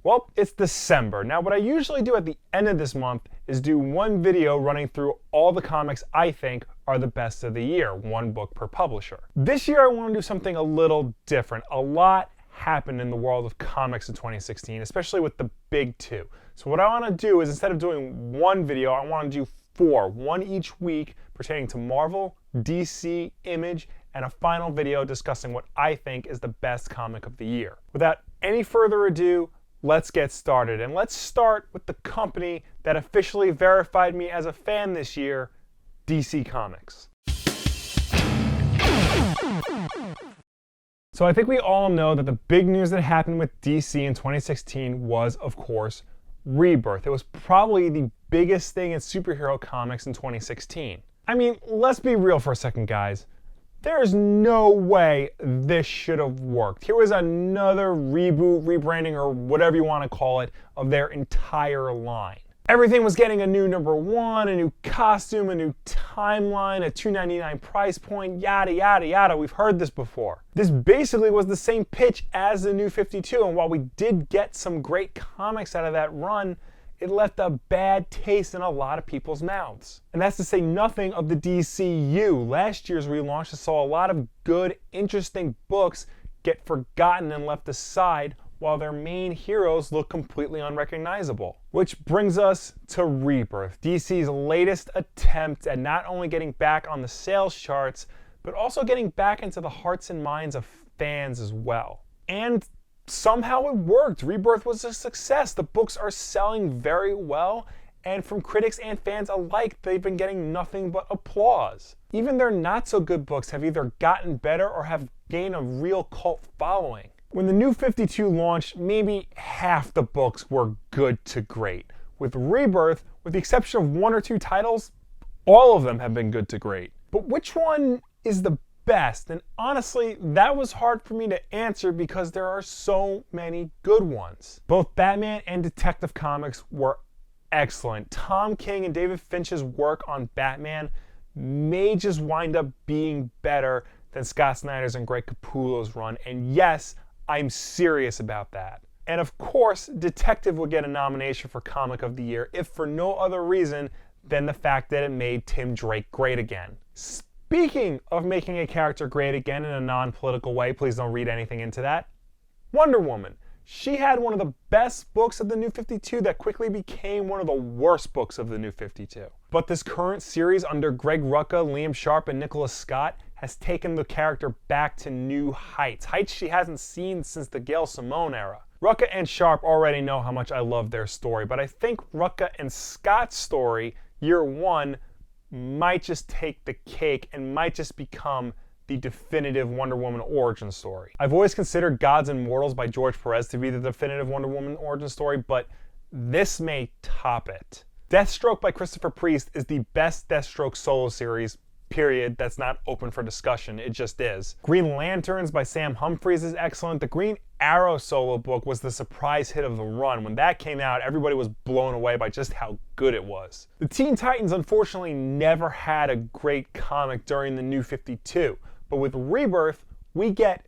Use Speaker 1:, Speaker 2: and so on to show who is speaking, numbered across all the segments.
Speaker 1: Well, it's December. Now, what I usually do at the end of this month is do one video running through all the comics I think are the best of the year, one book per publisher. This year I want to do something a little different. A lot happened in the world of comics in 2016, especially with the big two. So what I want to do is, instead of doing one video, I want to do four, one each week pertaining to Marvel, DC, Image, and a final video discussing what I think is the best comic of the year. Without any further ado, let's get started. And let's start with the company that officially verified me as a fan this year, DC Comics. So I think we all know that the big news that happened with DC in 2016 was, of course, Rebirth. It was probably the biggest thing in superhero comics in 2016. I mean, let's be real for a second, guys. There's no way this should have worked. Here was another reboot, rebranding, or whatever you want to call it, of their entire line. Everything was getting a new #1, a new costume, a new timeline, a $2.99 price point, yada, yada, yada. We've heard this before. This basically was the same pitch as the New 52, and while we did get some great comics out of that run, it left a bad taste in a lot of people's mouths. And that's to say nothing of the DCU. Last year's relaunch saw a lot of good, interesting books get forgotten and left aside, while their main heroes look completely unrecognizable. Which brings us to Rebirth, DC's latest attempt at not only getting back on the sales charts, but also getting back into the hearts and minds of fans as well. And somehow it worked. Rebirth was a success. The books are selling very well, and from critics and fans alike, they've been getting nothing but applause. Even their not-so-good books have either gotten better or have gained a real cult following. When the New 52 launched, maybe half the books were good to great. With Rebirth, with the exception of one or two titles, all of them have been good to great. But which one is the best? And honestly, that was hard for me to answer because there are so many good ones. Both Batman and Detective Comics were excellent. Tom King and David Finch's work on Batman may just wind up being better than Scott Snyder's and Greg Capullo's run. And yes, I'm serious about that. And of course, Detective would get a nomination for Comic of the Year, if for no other reason than the fact that it made Tim Drake great again. Speaking of making a character great again in a non-political way, please don't read anything into that, Wonder Woman. She had one of the best books of the New 52 that quickly became one of the worst books of the New 52. But this current series under Greg Rucka, Liam Sharp, and Nicholas Scott has taken the character back to new heights. Heights she hasn't seen since the Gail Simone era. Rucka and Sharp already know how much I love their story, but I think Rucka and Scott's story, year one, might just take the cake and might just become the definitive Wonder Woman origin story. I've always considered Gods and Mortals by George Perez to be the definitive Wonder Woman origin story, but this may top it. Deathstroke by Christopher Priest is the best Deathstroke solo series, period. That's not open for discussion, it just is. Green Lanterns by Sam Humphries is excellent. The Green Arrow solo book was the surprise hit of the run. When that came out, everybody was blown away by just how good it was. The Teen Titans unfortunately never had a great comic during the New 52, but with Rebirth, we get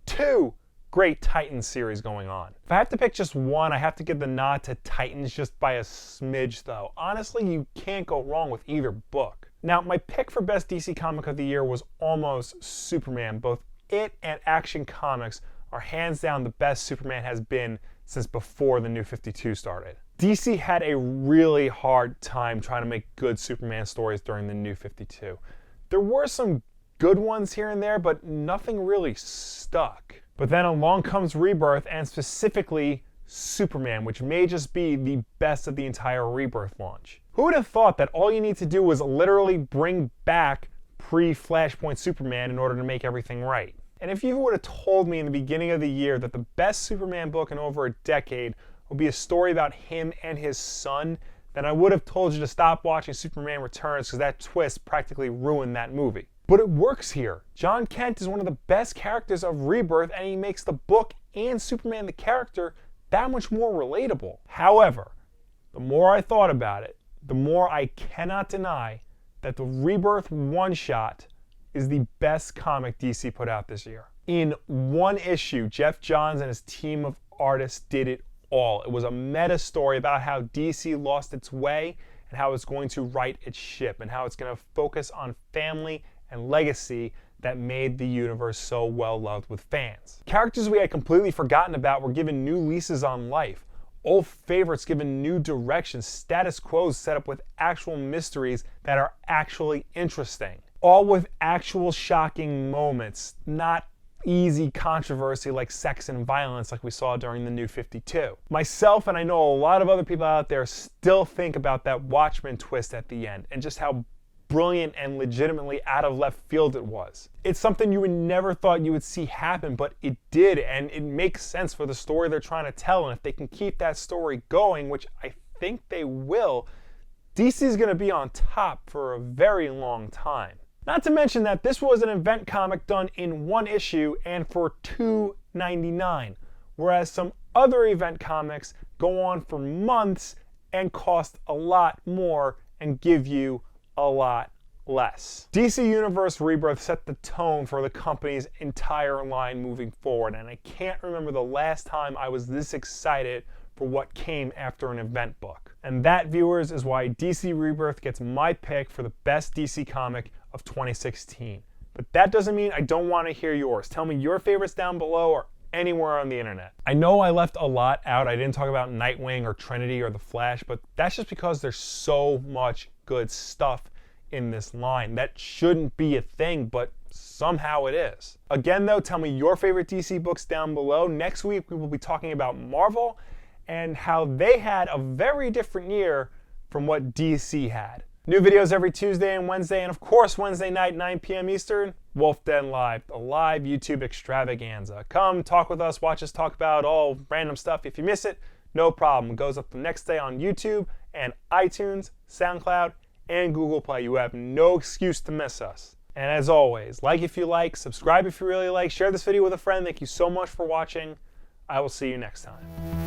Speaker 1: two great Titans series going on. If I have to pick just one, I have to give the nod to Titans just by a smidge though. Honestly, you can't go wrong with either book. Now, my pick for best DC comic of the year was almost Superman. Both it and Action Comics are hands down the best Superman has been since before the New 52 started. DC had a really hard time trying to make good Superman stories during the New 52. There were some good ones here and there, but nothing really stuck. But then along comes Rebirth, and specifically Superman, which may just be the best of the entire Rebirth launch. Who would have thought that all you need to do was literally bring back pre-Flashpoint Superman in order to make everything right? And if you would have told me in the beginning of the year that the best Superman book in over a decade would be a story about him and his son, then I would have told you to stop watching Superman Returns, because that twist practically ruined that movie. But it works here. John Kent is one of the best characters of Rebirth, and he makes the book and Superman the character that much more relatable. However, the more I thought about it, the more I cannot deny that the Rebirth one-shot is the best comic DC put out this year. In one issue, Jeff Johns and his team of artists did it all. It was a meta story about how DC lost its way and how it's going to right its ship and how it's going to focus on family and legacy that made the universe so well loved with fans. Characters we had completely forgotten about were given new leases on life. Old favorites given new directions, status quos set up with actual mysteries that are actually interesting. All with actual shocking moments, not easy controversy like sex and violence like we saw during the New 52. Myself, and I know a lot of other people out there, still think about that Watchmen twist at the end and just how brilliant and legitimately out of left field it was. It's something you would never thought you would see happen, but it did, and it makes sense for the story they're trying to tell, and if they can keep that story going, which I think they will, DC is going to be on top for a very long time. Not to mention that this was an event comic done in one issue and for $2.99, whereas some other event comics go on for months and cost a lot more and give you a lot less. DC Universe Rebirth set the tone for the company's entire line moving forward, and I can't remember the last time I was this excited for what came after an event book. And that, viewers, is why DC Rebirth gets my pick for the best DC comic of 2016. But that doesn't mean I don't want to hear yours. Tell me your favorites down below or anywhere on the internet. I know I left a lot out. I didn't talk about Nightwing or Trinity or The Flash, but that's just because there's so much good stuff in this line. That shouldn't be a thing, but somehow it is. Again though, tell me your favorite DC books down below. Next week we will be talking about Marvel and how they had a very different year from what DC had. New videos every Tuesday and Wednesday, and of course Wednesday night, 9 p.m. Eastern, Wulff Den Live, a live YouTube extravaganza. Come talk with us, watch us talk about all random stuff. If you miss it, no problem. It goes up the next day on YouTube and iTunes, SoundCloud, and Google Play. You have no excuse to miss us. And as always, like if you like, subscribe if you really like, share this video with a friend. Thank you so much for watching. I will see you next time.